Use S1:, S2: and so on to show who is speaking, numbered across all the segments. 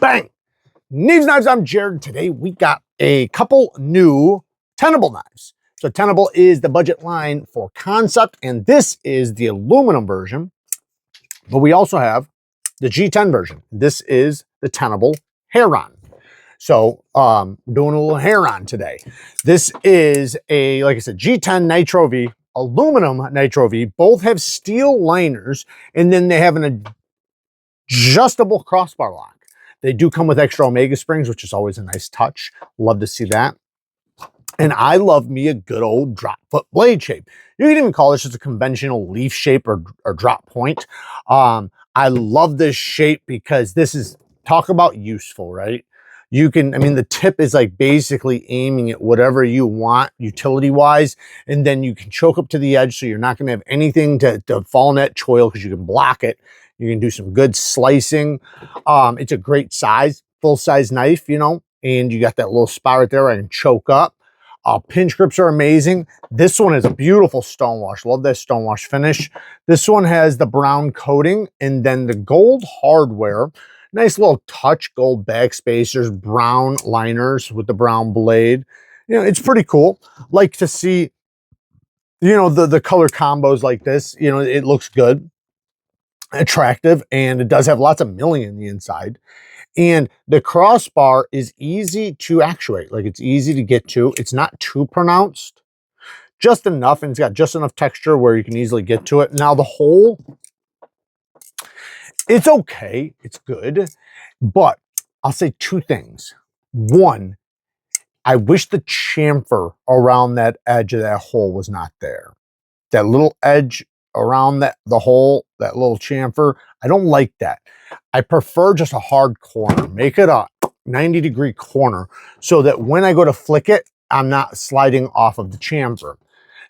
S1: Bang! Neeves Knives, I'm Jared. Today we got a couple new TENABLE knives. So TENABLE is the budget line for concept, and this is the aluminum version. But we also have the G10 version. This is the TENABLE Heron. So doing a little Heron today. This is a, like I said, G10 Nitro V, aluminum Nitro V. Both have steel liners, and then they have an adjustable crossbar lock. They do come with extra Omega springs, which is always a nice touch. Love to see that. And I love me a good old drop foot blade shape. You can even call this just a conventional leaf shape or drop point. I love this shape because this is, talk about useful, right? You can, I mean, the tip is like basically aiming at whatever you want utility wise, and then you can choke up to the edge so you're not going to have anything to fall in that choil because you can block it. You can do some good slicing. It's a great size, full size knife, you know, and you got that little spot right there where I can choke up. Pinch grips are amazing. This one is a beautiful stonewash. Love that stonewash finish. This one has the brown coating and then the gold hardware. Nice little touch, gold back spacers, brown liners with the brown blade. You know, it's pretty cool. Like to see, you know, the color combos like this. You know, it looks good, attractive, and it does have lots of milling in the inside. And the crossbar is easy to actuate. Like, it's easy to get to. It's not too pronounced, just enough, and it's got just enough texture where you can easily get to it. Now the hole, it's okay, it's good, but I'll say two things. One, I wish the chamfer around that edge of that hole was not there. That little edge around the hole, that little chamfer, I don't like that. I prefer just a hard corner. Make it a 90-degree corner so that when I go to flick it, I'm not sliding off of the chamfer.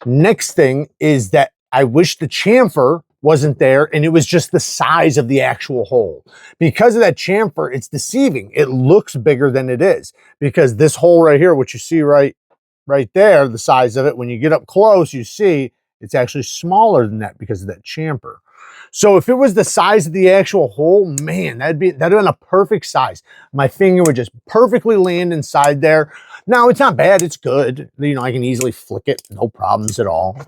S1: Next thing is that I wish the chamfer wasn't there and it was just the size of the actual hole. Because of that chamfer, it's deceiving. It looks bigger than it is because this hole right here, which you see right there, the size of it, when you get up close, you see it's actually smaller than that because of that chamfer. So if it was the size of the actual hole, man, that'd have been a perfect size. My finger would just perfectly land inside there. Now, it's not bad. It's good. You know, I can easily flick it. No problems at all,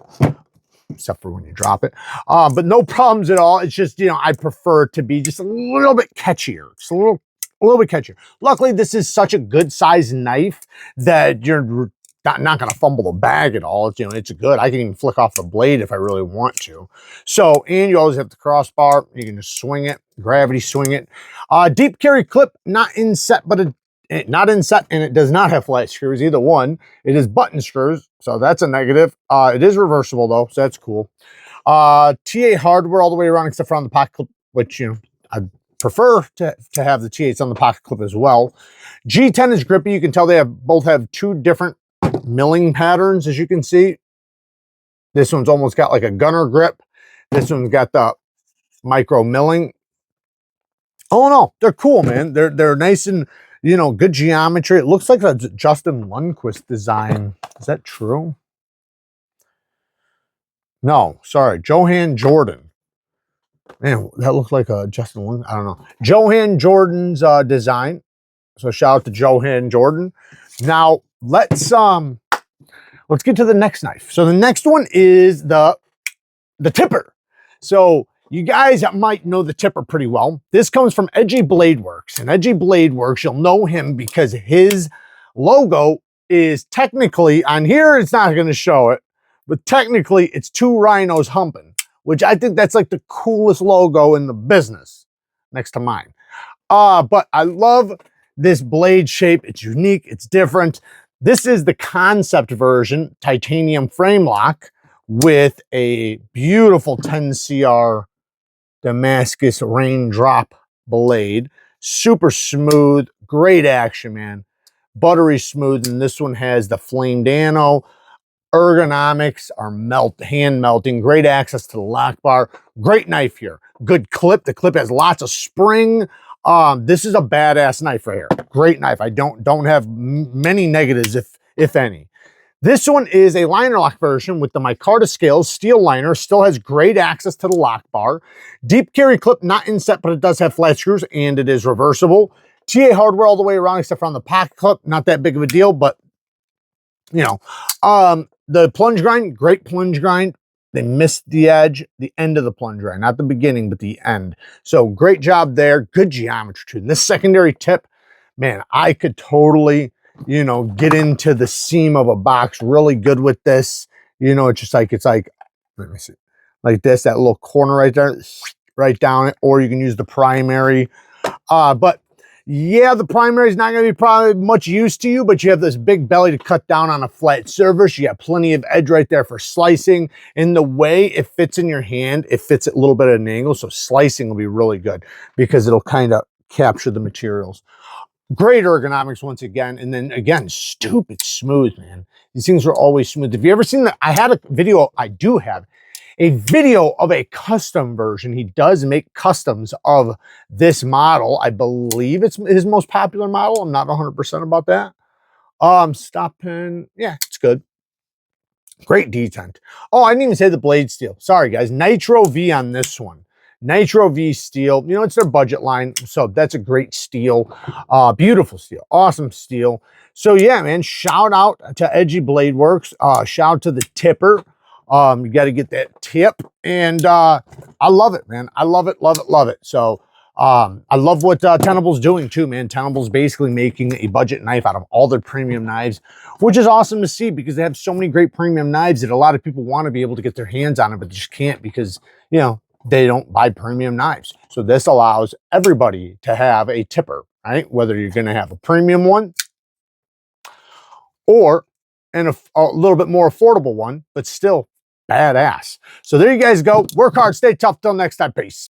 S1: except for when you drop it. But no problems at all. It's just, you know, I prefer it to be just a little bit catchier. Just a little bit catchier. Luckily, this is such a good size knife that you're not going to fumble the bag at all. It's, you know, it's good. I can even flick off the blade if I really want to. So, and you always have the crossbar. You can just swing it, gravity swing it. Deep carry clip, not inset, and it does not have flat screws, either one. It is button screws, so that's a negative. It is reversible though, so that's cool. TA hardware all the way around except for on the pocket clip, which, you know, I prefer to have the T8s on the pocket clip as well. G10 is grippy. You can tell they both have two different milling patterns, as you can see. This one's almost got like a gunner grip. This one's got the micro milling. Oh no, they're cool, man. They're nice and, you know, good geometry. It looks like a Justin Lundquist design. Is that true? No, sorry, Johan Jordan. Man, that looks like a Justin Lund. I don't know. Johan Jordan's design. So shout out to Johan Jordan. Now let's get to the next knife. So the next one is the TIPPER. So you guys might know the TIPPER pretty well. This comes from Edgy Blade Works. And Edgy Blade Works, you'll know him because his logo is technically, on here it's not going to show it, but technically it's two rhinos humping, which I think that's like the coolest logo in the business next to mine. But I love this blade shape. It's unique, it's different. This is the concept version, titanium frame lock with a beautiful 10CR Damascus raindrop blade. Super smooth, great action, man. Buttery smooth, and this one has the flamed ano. Ergonomics are hand melting. Great access to the lock bar. Great knife here. Good clip. The clip has lots of spring. This is a badass knife right here. Great knife. I don't have many negatives, if any. This one is a liner lock version with the micarta scales, steel liner, still has great access to the lock bar. Deep carry clip, not inset, but it does have flat screws and it is reversible. TA hardware all the way around, except for on the pocket clip. Not that big of a deal, but you know, the plunge grind, great plunge grind. They missed the edge, the end of the plunge grind, not the beginning, but the end. So great job there. Good geometry too. And this secondary tip, man, I could totally, you know, get into the seam of a box really good with this. You know, it's like, let me see, like this, that little corner right there, right down it, or you can use the primary. But yeah, the primary is not going to be probably much use to you, but you have this big belly to cut down on a flat surface. You got plenty of edge right there for slicing. In the way it fits in your hand, it fits at a little bit at an angle, so slicing will be really good because it'll kind of capture the materials. Great ergonomics once again, and then again, stupid smooth, man. These things are always smooth. Have you ever seen that? I had a video, I do have a video of a custom version. He does make customs of this model. I believe it's his most popular model. I'm not 100% about that. Stop pin. Yeah, it's good. Great detent. Oh, I didn't even say the blade steel. Sorry, guys. Nitro V on this one. Nitro V steel. You know, it's their budget line. So that's a great steel. Beautiful steel. Awesome steel. So yeah, man, shout out to Edgy Blade Works. Shout out to the tipper. You got to get that tip. And I love it, man. I love it, love it, love it. So I love what Tenable's doing too, man. Tenable's basically making a budget knife out of all their premium knives, which is awesome to see because they have so many great premium knives that a lot of people want to be able to get their hands on it, but they just can't because, you know, they don't buy premium knives. So this allows everybody to have a tipper, right? Whether you're going to have a premium one or a little bit more affordable one, but still badass. So there you guys go. Work hard, stay tough. Till next time. Peace.